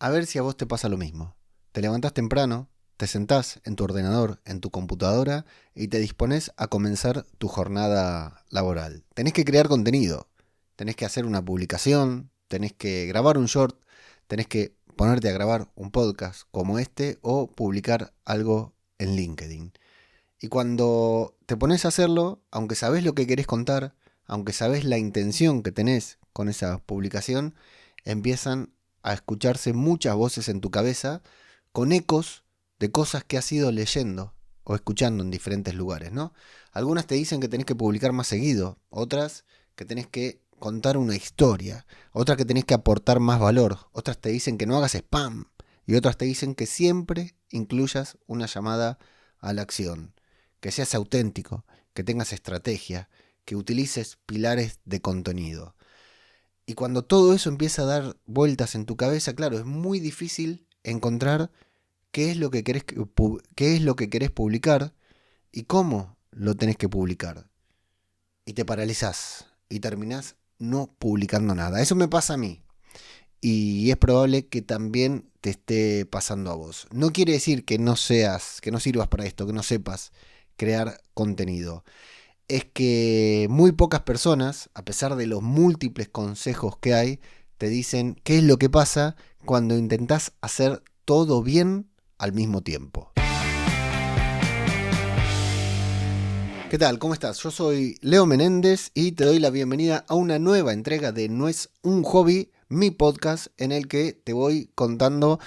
a ver si a vos te pasa lo mismo. Te levantás temprano, te sentás en tu ordenador, en tu computadora y te disponés a comenzar tu jornada laboral. Tenés que crear contenido, tenés que hacer una publicación, tenés que grabar un short, tenés que ponerte a grabar un podcast como este o publicar algo en LinkedIn. Y cuando te pones a hacerlo, aunque sabés lo que querés contar, aunque sabés la intención que tenés con esa publicación, empiezan a escucharse muchas voces en tu cabeza con ecos de cosas que has ido leyendo o escuchando en diferentes lugares, ¿no? Algunas te dicen que tenés que publicar más seguido, otras que tenés que contar una historia, otras que tenés que aportar más valor, otras te dicen que no hagas spam y otras te dicen que siempre incluyas una llamada a la acción, que seas auténtico, que tengas estrategia, que utilices pilares de contenido. Y cuando todo eso empieza a dar vueltas en tu cabeza, claro, es muy difícil encontrar qué es lo que qué es lo que querés publicar y cómo lo tenés que publicar. Y te paralizás y terminás no publicando nada. Eso me pasa a mí. Y es probable que también te esté pasando a vos. No quiere decir que no seas, que no sirvas para esto, que no sepas crear contenido. Es que muy pocas personas, a pesar de los múltiples consejos que hay, te dicen qué es lo que pasa cuando intentás hacer todo bien al mismo tiempo. ¿Qué tal? ¿Cómo estás? Yo soy Leo Menéndez y te doy la bienvenida a una nueva entrega de No es un hobby, mi podcast en el que te voy contando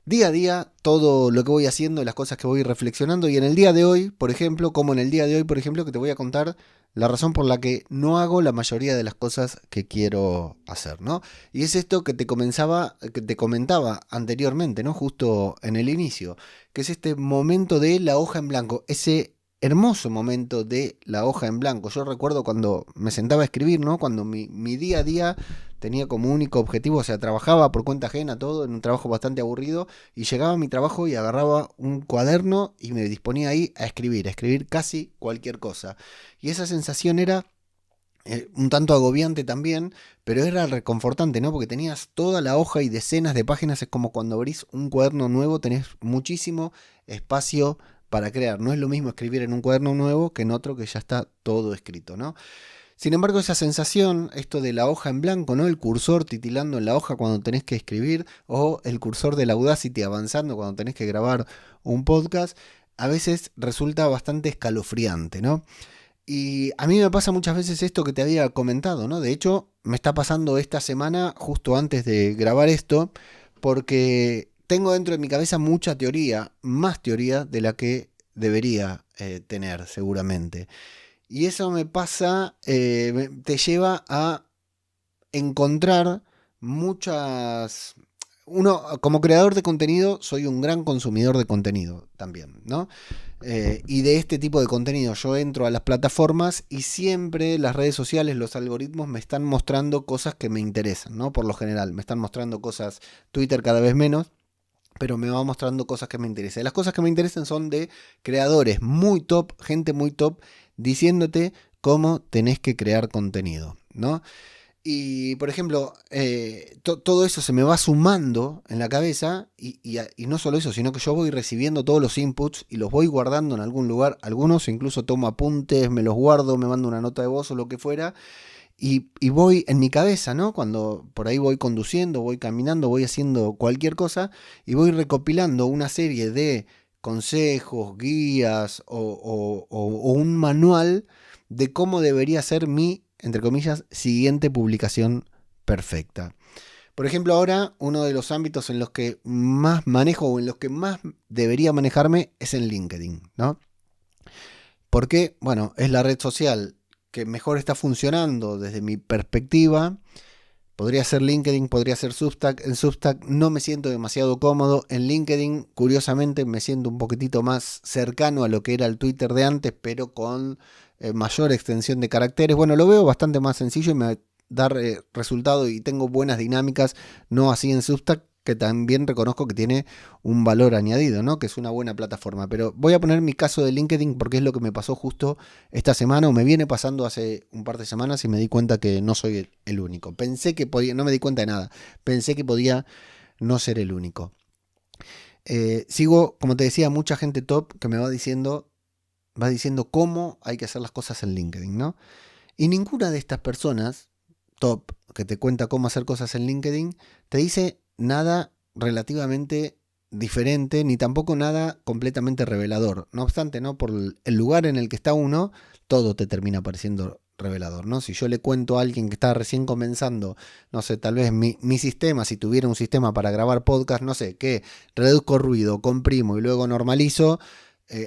día a día todo lo que voy haciendo, las cosas que voy reflexionando. Y en el día de hoy, por ejemplo, que te voy a contar la razón por la que no hago la mayoría de las cosas que quiero hacer, ¿no? Y es esto que te comentaba anteriormente, ¿no? Justo en el inicio, que es este momento de la hoja en blanco, ese hermoso momento de la hoja en blanco. Yo recuerdo cuando me sentaba a escribir, ¿no? Cuando mi día a día tenía como único objetivo, o sea, trabajaba por cuenta ajena todo, en un trabajo bastante aburrido, y llegaba a mi trabajo y agarraba un cuaderno y me disponía ahí a escribir casi cualquier cosa. Y esa sensación era un tanto agobiante también, pero era reconfortante, ¿no? Porque tenías toda la hoja y decenas de páginas, es como cuando abrís un cuaderno nuevo, tenés muchísimo espacio para crear. No es lo mismo escribir en un cuaderno nuevo que en otro que ya está todo escrito, ¿no? Sin embargo, esa sensación, esto de la hoja en blanco, ¿no? El cursor titilando en la hoja cuando tenés que escribir, o el cursor del Audacity avanzando cuando tenés que grabar un podcast, a veces resulta bastante escalofriante, ¿no? Y a mí me pasa muchas veces esto que te había comentado, ¿no? De hecho, me está pasando esta semana, justo antes de grabar esto, porque tengo dentro de mi cabeza mucha teoría, más teoría de la que debería tener seguramente. Y eso me pasa, te lleva a encontrar muchas... Uno, como creador de contenido, soy un gran consumidor de contenido también, ¿no? Y de este tipo de contenido yo entro a las plataformas y siempre las redes sociales, los algoritmos me están mostrando cosas que me interesan, ¿no? Por lo general, me están mostrando cosas, Twitter cada vez menos, pero me va mostrando cosas que me interesan. Las cosas que me interesan son de creadores muy top, gente muy top, diciéndote cómo tenés que crear contenido, ¿no? Y, por ejemplo, todo eso se me va sumando en la cabeza y no solo eso, sino que yo voy recibiendo todos los inputs y los voy guardando en algún lugar. Algunos incluso tomo apuntes, me los guardo, me mando una nota de voz o lo que fuera. Y voy en mi cabeza, ¿no? Cuando por ahí voy conduciendo, voy caminando, voy haciendo cualquier cosa y voy recopilando una serie de consejos, guías o un manual de cómo debería ser mi, entre comillas, siguiente publicación perfecta. Por ejemplo, ahora uno de los ámbitos en los que más manejo o en los que más debería manejarme es en LinkedIn, ¿no? Porque, bueno, es la red social que mejor está funcionando desde mi perspectiva. Podría ser LinkedIn, podría ser Substack. En Substack no me siento demasiado cómodo. En LinkedIn, curiosamente, me siento un poquitito más cercano a lo que era el Twitter de antes, pero con mayor extensión de caracteres. Bueno, lo veo bastante más sencillo y me da resultado y tengo buenas dinámicas, no así en Substack, que también reconozco que tiene un valor añadido, ¿no? Que es una buena plataforma. Pero voy a poner mi caso de LinkedIn porque es lo que me pasó justo esta semana, o me viene pasando hace un par de semanas, y me di cuenta que no soy el único. Pensé que podía, no me di cuenta de nada, pensé que podía no ser el único. Sigo, como te decía, mucha gente top que me va diciendo cómo hay que hacer las cosas en LinkedIn, ¿no? Y ninguna de estas personas top que te cuenta cómo hacer cosas en LinkedIn te dice nada relativamente diferente, ni tampoco nada completamente revelador. No obstante, ¿no? Por el lugar en el que está uno, todo te termina pareciendo revelador, ¿no? Si yo le cuento a alguien que está recién comenzando, no sé, tal vez mi sistema, si tuviera un sistema para grabar podcast, no sé, que reduzco ruido, comprimo y luego normalizo,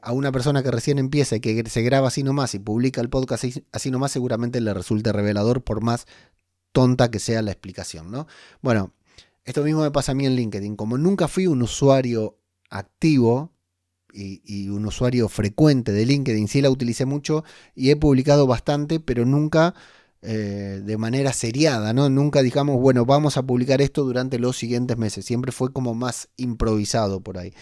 a una persona que recién empieza y que se graba así nomás y publica el podcast así nomás, seguramente le resulte revelador por más tonta que sea la explicación, ¿no? Bueno, esto mismo me pasa a mí en LinkedIn. Como nunca fui un usuario activo y un usuario frecuente de LinkedIn, sí la utilicé mucho y he publicado bastante, pero nunca de manera seriada, ¿no? Nunca digamos, bueno, vamos a publicar esto durante los siguientes meses. Siempre fue como más improvisado por ahí.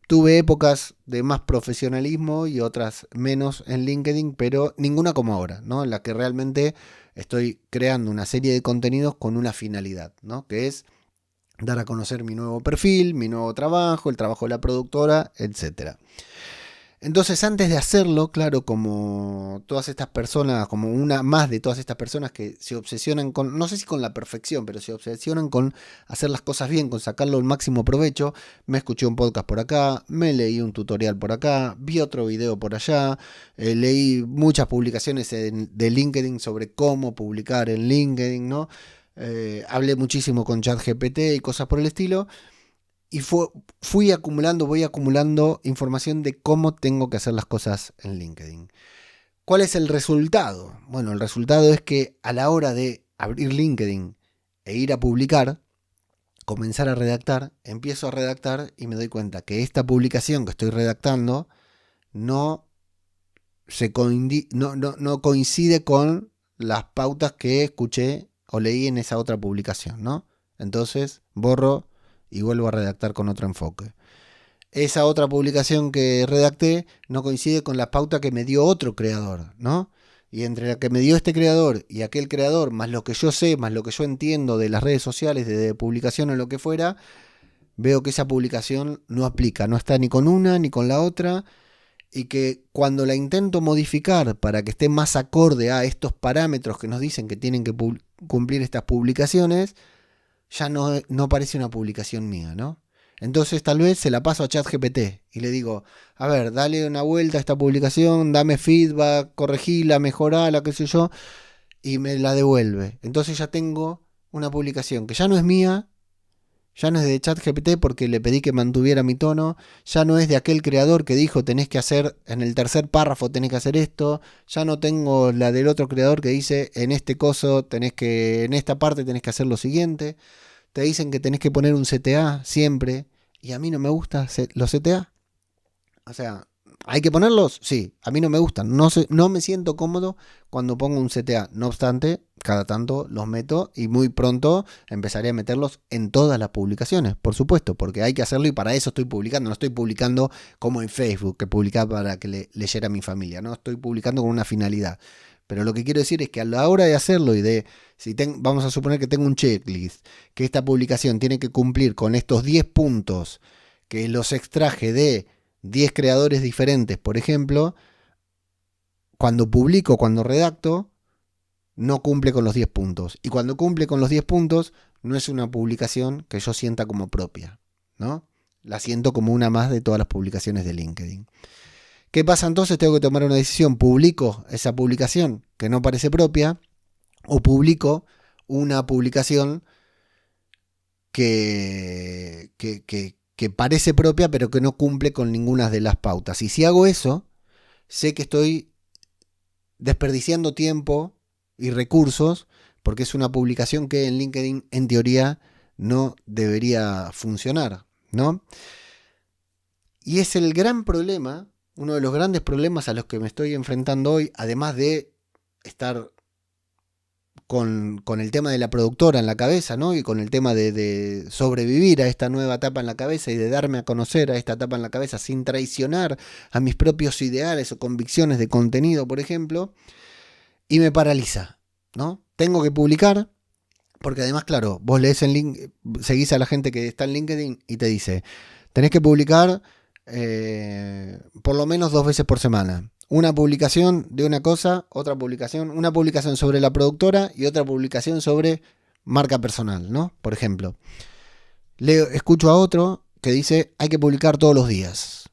Tuve épocas de más profesionalismo y otras menos en LinkedIn, pero ninguna como ahora, ¿no? En la que realmente estoy creando una serie de contenidos con una finalidad, ¿no? Que es dar a conocer mi nuevo perfil, mi nuevo trabajo, el trabajo de la productora, etcétera. Entonces, antes de hacerlo, claro, como todas estas personas, como una más de todas estas personas que se obsesionan con, no sé si con la perfección, pero se obsesionan con hacer las cosas bien, con sacarlo al máximo provecho, me escuché un podcast por acá, me leí un tutorial por acá, vi otro video por allá, leí muchas publicaciones de LinkedIn sobre cómo publicar en LinkedIn, ¿no? Hablé muchísimo con ChatGPT y cosas por el estilo. Y voy acumulando información de cómo tengo que hacer las cosas en LinkedIn. ¿Cuál es el resultado? Bueno, el resultado es que a la hora de abrir LinkedIn e ir a publicar, comenzar a redactar, empiezo a redactar y me doy cuenta que esta publicación que estoy redactando no coincide con las pautas que escuché o leí en esa otra publicación, ¿no? Entonces borro y vuelvo a redactar con otro enfoque. Esa otra publicación que redacté no coincide con la pauta que me dio otro creador, ¿no? Y entre la que me dio este creador y aquel creador, más lo que yo sé, más lo que yo entiendo de las redes sociales, de publicación o lo que fuera, veo que esa publicación no aplica, no está ni con una ni con la otra, y que cuando la intento modificar para que esté más acorde a estos parámetros que nos dicen que tienen que cumplir estas publicaciones, ya no parece una publicación mía, ¿no? Entonces tal vez se la paso a ChatGPT y le digo, a ver, dale una vuelta a esta publicación, dame feedback, corregila, mejorala, qué sé yo, y me la devuelve. Entonces ya tengo una publicación que ya no es mía, ya no es de ChatGPT porque le pedí que mantuviera mi tono, ya no es de aquel creador que dijo tenés que hacer, en el tercer párrafo tenés que hacer esto, ya no tengo la del otro creador que dice en este coso en esta parte tenés que hacer lo siguiente. Te dicen que tenés que poner un CTA siempre y a mí no me gustan los CTA. O sea, ¿hay que ponerlos? Sí, a mí no me gustan. No me siento cómodo cuando pongo un CTA. No obstante, cada tanto los meto y muy pronto empezaré a meterlos en todas las publicaciones, por supuesto, porque hay que hacerlo y para eso estoy publicando. No estoy publicando como en Facebook, que publicaba para que leyera a mi familia. No, estoy publicando con una finalidad. Pero lo que quiero decir es que a la hora de hacerlo y de, vamos a suponer que tengo un checklist, que esta publicación tiene que cumplir con estos 10 puntos que los extraje de 10 creadores diferentes, por ejemplo, cuando publico, cuando redacto, no cumple con los 10 puntos. Y cuando cumple con los 10 puntos, no es una publicación que yo sienta como propia, ¿no? La siento como una más de todas las publicaciones de LinkedIn. ¿Qué pasa entonces? Tengo que tomar una decisión. ¿Publico esa publicación que no parece propia o publico una publicación que parece propia pero que no cumple con ninguna de las pautas? Y si hago eso, sé que estoy desperdiciando tiempo y recursos porque es una publicación que en LinkedIn en teoría no debería funcionar, ¿no? Y es el gran problema, uno de los grandes problemas a los que me estoy enfrentando hoy, además de estar con el tema de la productora en la cabeza, ¿no? Y con el tema de sobrevivir a esta nueva etapa en la cabeza y de darme a conocer a esta etapa en la cabeza sin traicionar a mis propios ideales o convicciones de contenido, por ejemplo, y me paraliza, ¿no? Tengo que publicar, Porque además, claro, vos lees en seguís a la gente que está en LinkedIn y te dice, tenés que publicar por lo menos 2 veces por semana. Una publicación de una cosa, otra publicación, una publicación sobre la productora y otra publicación sobre marca personal, ¿no? Por ejemplo. Escucho a otro que dice, hay que publicar todos los días.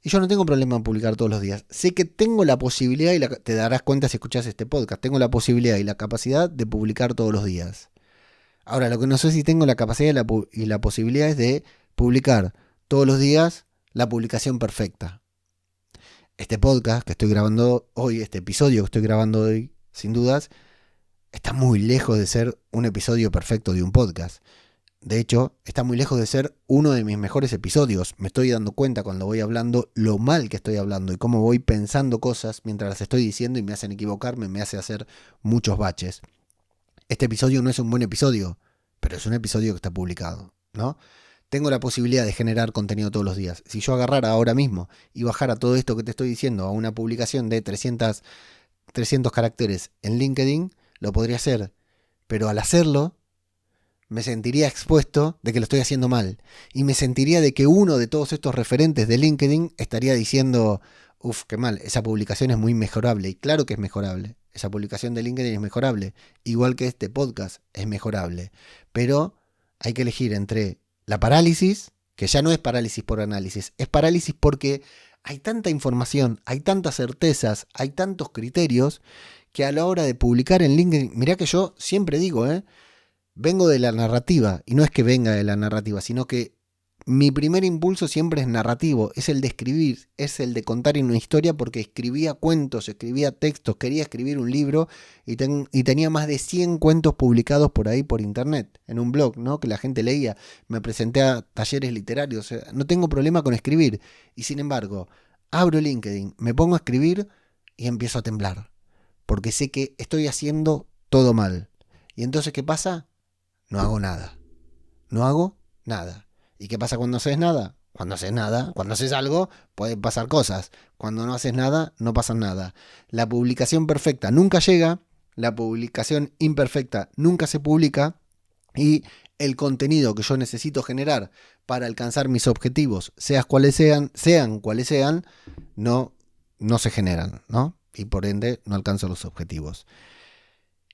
Y yo no tengo problema en publicar todos los días. Sé que tengo la posibilidad, te darás cuenta si escuchás este podcast, tengo la posibilidad y la capacidad de publicar todos los días. Ahora, lo que no sé si tengo la capacidad y la posibilidad es de publicar todos los días la publicación perfecta. Este podcast que estoy grabando hoy, este episodio que estoy grabando hoy, sin dudas, está muy lejos de ser un episodio perfecto de un podcast. De hecho, está muy lejos de ser uno de mis mejores episodios. Me estoy dando cuenta cuando voy hablando lo mal que estoy hablando y cómo voy pensando cosas mientras las estoy diciendo y me hacen equivocarme, me hace hacer muchos baches. Este episodio no es un buen episodio, pero es un episodio que está publicado, ¿no? Tengo la posibilidad de generar contenido todos los días. Si yo agarrara ahora mismo y bajara todo esto que te estoy diciendo a una publicación de 300 caracteres en LinkedIn, lo podría hacer. Pero al hacerlo, me sentiría expuesto de que lo estoy haciendo mal. Y me sentiría de que uno de todos estos referentes de LinkedIn estaría diciendo, uff, qué mal, esa publicación es muy mejorable. Y claro que es mejorable. Esa publicación de LinkedIn es mejorable. Igual que este podcast es mejorable. Pero hay que elegir entre la parálisis, que ya no es parálisis por análisis, es parálisis porque hay tanta información, hay tantas certezas, hay tantos criterios, que a la hora de publicar en LinkedIn, mirá que yo siempre digo, vengo de la narrativa, y no es que venga de la narrativa, sino que mi primer impulso siempre es narrativo, es el de escribir, es el de contar una historia, porque escribía cuentos, escribía textos, quería escribir un libro y tenía más de 100 cuentos publicados por ahí por internet, en un blog, ¿no? Que la gente leía. Me presenté a talleres literarios, o sea, no tengo problema con escribir. Y sin embargo, abro LinkedIn, me pongo a escribir y empiezo a temblar, porque sé que estoy haciendo todo mal. ¿Y entonces qué pasa? No hago nada. No hago nada. ¿Y qué pasa cuando haces nada? Cuando haces nada, cuando haces algo, pueden pasar cosas. Cuando no haces nada, no pasa nada. La publicación perfecta nunca llega, la publicación imperfecta nunca se publica y el contenido que yo necesito generar para alcanzar mis objetivos, sean cuales sean, no se generan, ¿no? Y por ende no alcanzo los objetivos.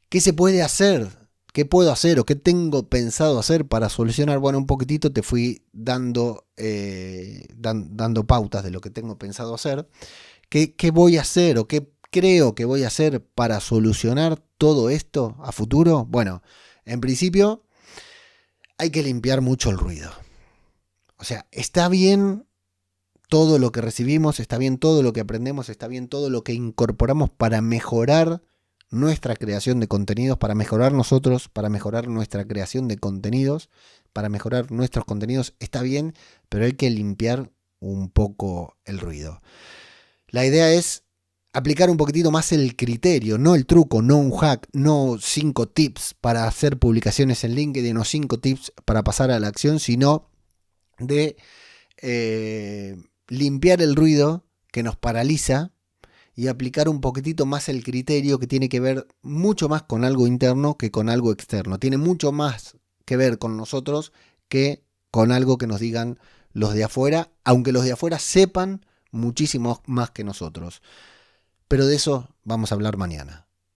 ¿Qué se puede hacer? ¿Qué puedo hacer o qué tengo pensado hacer para solucionar? Bueno, un poquitito te fui dando pautas de lo que tengo pensado hacer. ¿Qué voy a hacer o qué creo que voy a hacer para solucionar todo esto a futuro? Bueno, en principio hay que limpiar mucho el ruido. O sea, está bien todo lo que recibimos, está bien todo lo que aprendemos, está bien todo lo que incorporamos para mejorar nuestra creación de contenidos, para mejorar nosotros, para mejorar nuestra creación de contenidos, para mejorar nuestros contenidos, está bien, pero hay que limpiar un poco el ruido. La idea es aplicar un poquitito más el criterio, no el truco, no un hack, no 5 tips para hacer publicaciones en LinkedIn o 5 tips para pasar a la acción, sino de limpiar el ruido que nos paraliza y aplicar un poquitito más el criterio que tiene que ver mucho más con algo interno que con algo externo. Tiene mucho más que ver con nosotros que con algo que nos digan los de afuera, aunque los de afuera sepan muchísimo más que nosotros. Pero de eso vamos a hablar mañana.